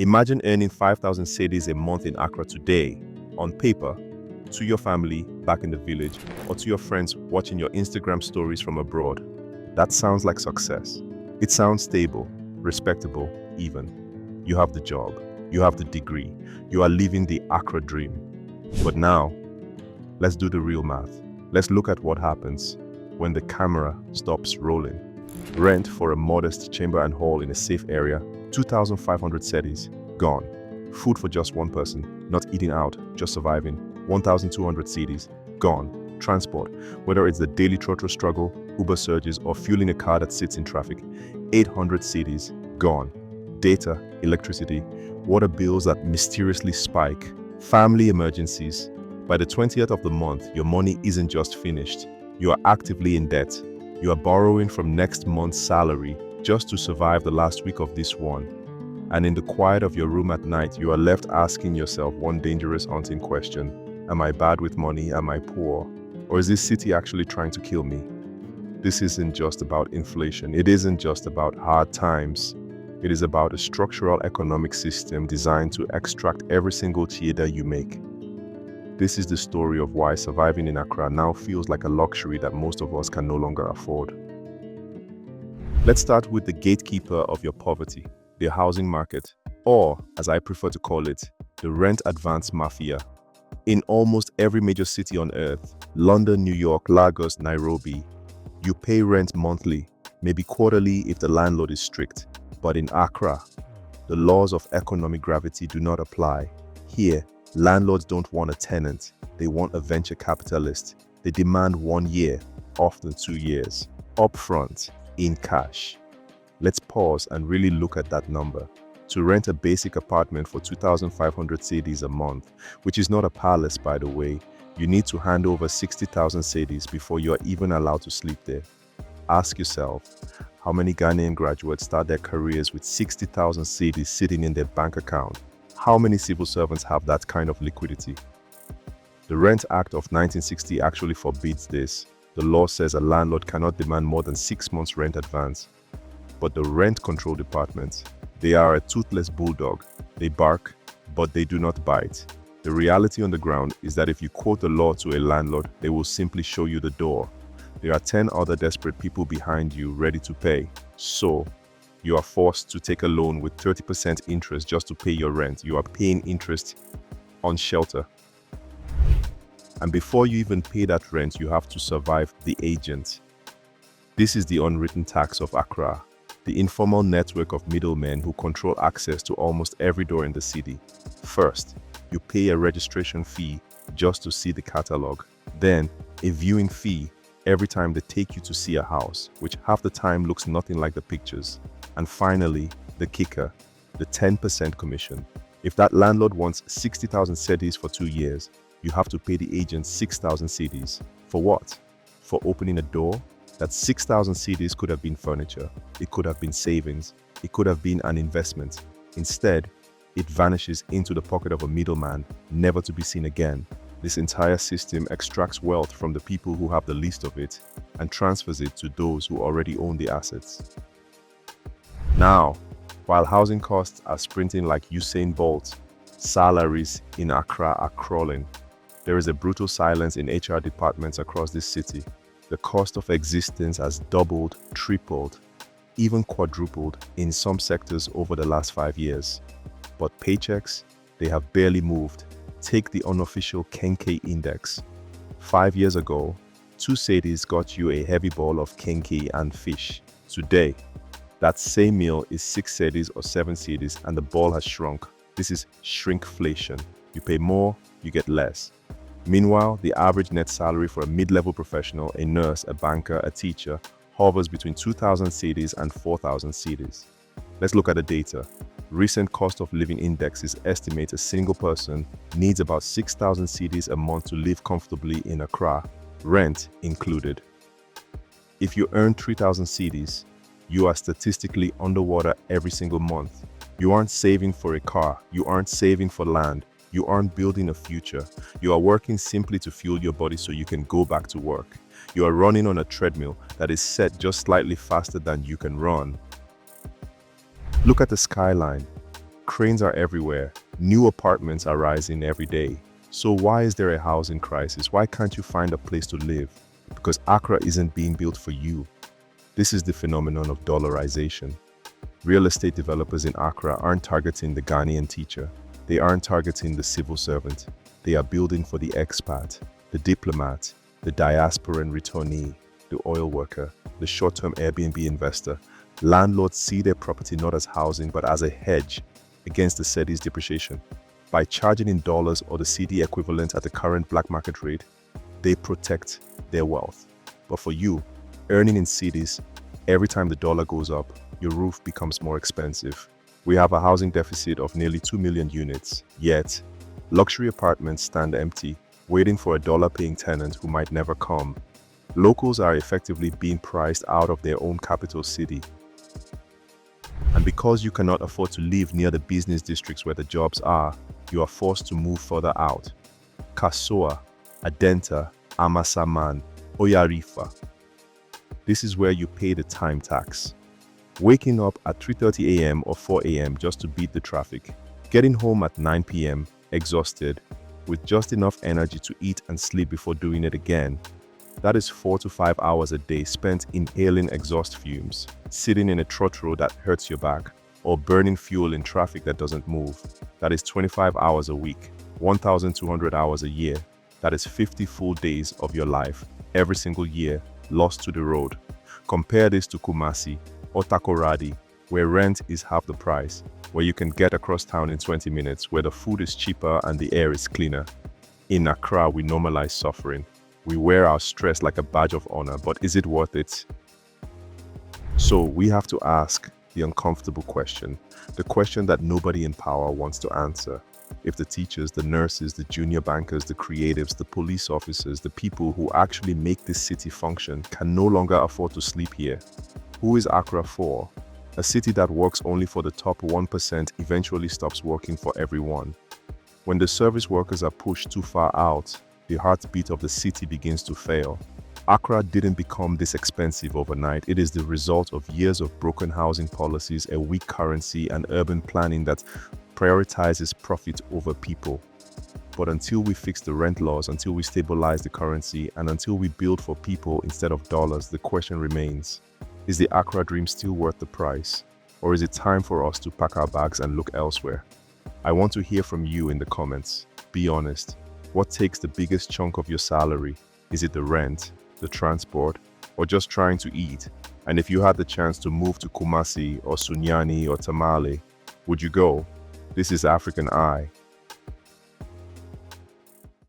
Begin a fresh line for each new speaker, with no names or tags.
Imagine earning 5,000 cedis a month in Accra today, on paper, to your family back in the village, or to your friends watching your Instagram stories from abroad. That sounds like success. It sounds stable, respectable, even. You have the job, you have the degree, you are living the Accra dream. But now, let's do the real math. Let's look at what happens when the camera stops rolling. Rent for a modest chamber and hall in a safe area, 2,500 cedis, gone. Food for just one person, not eating out, just surviving, 1,200 cedis, gone. Transport, whether it's the daily trotro struggle, Uber surges, or fueling a car that sits in traffic, 800 cedis, gone. Data, electricity, water bills that mysteriously spike, family emergencies. By the 20th of the month, your money isn't just finished. You are actively in debt. You are borrowing from next month's salary just to survive the last week of this one. And in the quiet of your room at night, you are left asking yourself one dangerous haunting question. Am I bad with money? Am I poor? Or is this city actually trying to kill me? This isn't just about inflation. It isn't just about hard times. It is about a structural economic system designed to extract every single chieda you make. This is the story of why surviving in Accra now feels like a luxury that most of us can no longer afford. Let's start with the gatekeeper of your poverty, the housing market, or, as I prefer to call it, the rent advance mafia. In almost every major city on earth, London, New York, Lagos, Nairobi, you pay rent monthly, maybe quarterly if the landlord is strict. But in Accra, the laws of economic gravity do not apply. Here, landlords don't want a tenant, they want a venture capitalist. They demand 1 year, often 2 years, upfront, in cash. Let's pause and really look at that number. To rent a basic apartment for 2,500 cedis a month, which is not a palace by the way, you need to hand over 60,000 cedis before you are even allowed to sleep there. Ask yourself, how many Ghanaian graduates start their careers with 60,000 cedis sitting in their bank account? How many civil servants have that kind of liquidity? The Rent Act of 1960 actually forbids this. The law says a landlord cannot demand more than 6 months rent advance. But the Rent Control Department, they are a toothless bulldog. They bark, but they do not bite. The reality on the ground is that if you quote the law to a landlord, they will simply show you the door. There are 10 other desperate people behind you ready to pay. So, you are forced to take a loan with 30% interest just to pay your rent. You are paying interest on shelter. And before you even pay that rent, you have to survive the agent. This is the unwritten tax of Accra, the informal network of middlemen who control access to almost every door in the city. First, you pay a registration fee just to see the catalog. Then, a viewing fee every time they take you to see a house, which half the time looks nothing like the pictures. And finally, the kicker, the 10% commission. If that landlord wants 60,000 cedis for 2 years, you have to pay the agent 6,000 cedis. For what? For opening a door? That 6,000 cedis could have been furniture, it could have been savings, it could have been an investment. Instead, it vanishes into the pocket of a middleman, never to be seen again. This entire system extracts wealth from the people who have the least of it and transfers it to those who already own the assets. Now, while housing costs are sprinting like Usain Bolt, salaries in Accra are crawling. There is a brutal silence in HR departments across this city. The cost of existence has doubled, tripled, even quadrupled in some sectors over the last 5 years. But paychecks, they have barely moved. Take the unofficial Kenke index. 5 years ago, 2 cedis got you a heavy bowl of Kenke and fish. Today, that same meal is 6 cedis or 7 cedis and the ball has shrunk. This is shrinkflation. You pay more, you get less. Meanwhile, the average net salary for a mid-level professional, a nurse, a banker, a teacher, hovers between 2,000 cedis and 4,000 cedis. Let's look at the data. Recent cost of living indexes estimate a single person needs about 6,000 cedis a month to live comfortably in Accra, rent included. If you earn 3,000 cedis, you are statistically underwater every single month. You aren't saving for a car, you aren't saving for land, you aren't building a future. You are working simply to fuel your body so you can go back to work. You are running on a treadmill that is set just slightly faster than you can run. Look at the skyline. Cranes are everywhere. New apartments are rising every day. So why is there a housing crisis? Why can't you find a place to live? Because Accra isn't being built for you. This is the phenomenon of dollarization. Real estate developers in Accra aren't targeting the Ghanaian teacher. They aren't targeting the civil servant. They are building for the expat, the diplomat, the diasporan returnee, the oil worker, the short-term Airbnb investor. Landlords see their property not as housing but as a hedge against the cedi's depreciation. By charging in dollars or the CD equivalent at the current black market rate, they protect their wealth. But for you, earning in cedis, every time the dollar goes up, your roof becomes more expensive. We have a housing deficit of nearly 2 million units, yet luxury apartments stand empty, waiting for a dollar-paying tenant who might never come. Locals are effectively being priced out of their own capital city. And because you cannot afford to live near the business districts where the jobs are, you are forced to move further out. Kasoa, Adenta, Amasaman, Oyarifa. This is where you pay the time tax. Waking up at 3:30 a.m. or 4 a.m. just to beat the traffic. Getting home at 9 p.m. exhausted, with just enough energy to eat and sleep before doing it again. That is 4 to 5 hours a day spent inhaling exhaust fumes, sitting in a trot row that hurts your back, or burning fuel in traffic that doesn't move. That is 25 hours a week, 1,200 hours a year. That is 50 full days of your life, every single year, lost to the road. Compare this to Kumasi or Takoradi, where rent is half the price, where you can get across town in 20 minutes, where the food is cheaper and the air is cleaner. In Accra, we normalize suffering. We wear our stress like a badge of honor, but is it worth it? So we have to ask the uncomfortable question, the question that nobody in power wants to answer. If the teachers, the nurses, the junior bankers, the creatives, the police officers, the people who actually make this city function can no longer afford to sleep here, who is Accra for? A city that works only for the top 1% eventually stops working for everyone. When the service workers are pushed too far out, the heartbeat of the city begins to fail. Accra didn't become this expensive overnight. It is the result of years of broken housing policies, a weak currency, and urban planning that prioritizes profit over people. But until we fix the rent laws, until we stabilize the currency, and until we build for people instead of dollars, the question remains, is the Accra dream still worth the price? Or is it time for us to pack our bags and look elsewhere? I want to hear from you in the comments. Be honest. What takes the biggest chunk of your salary? Is it the rent, the transport, or just trying to eat? And if you had the chance to move to Kumasi or Sunyani or Tamale, would you go? This is African Eye.